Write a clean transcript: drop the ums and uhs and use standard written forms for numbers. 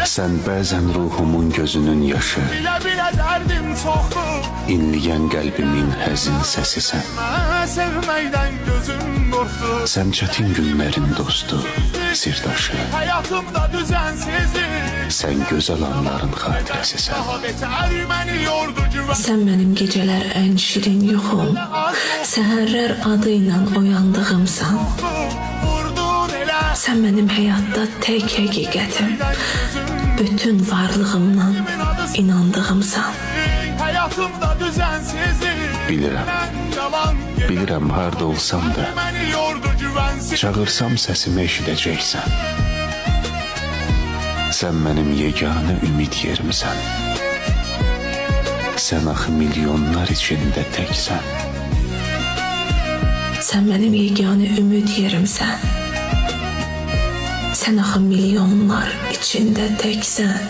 Sen bəzən ruhumun gözünün yaşı, Bilə-bilə dərdim çoxdur. inləyən qəlbimin həzin səsisən. Mən sevməkdən gözüm qorxdu. Sen çətin günlərin dostu, sirdaşı. Həyatımda düzensizlik. Sen gözəl anların xatirəsisən. Daha betər məni yordu güvən. Sən mənim gecələr ən şirin yuxum, səhərlər adıyla oyandığımsan. Vurdun elə. Sən mənim həyatda tək həqiqətim, bütün varlığımla inandığımsan. Həyatımda düzensizlik. Bilirəm, bilirəm harda olsam da, Məni yordu güvənsiz. çağırsam səsimi eşidəcəksən. Sen mənim yeganə ümid yerimsən. Sen axı milyonlar içində təksən. Sən mənim yeganə ümid yerimsən. Sən axı milyonlar içində təksən.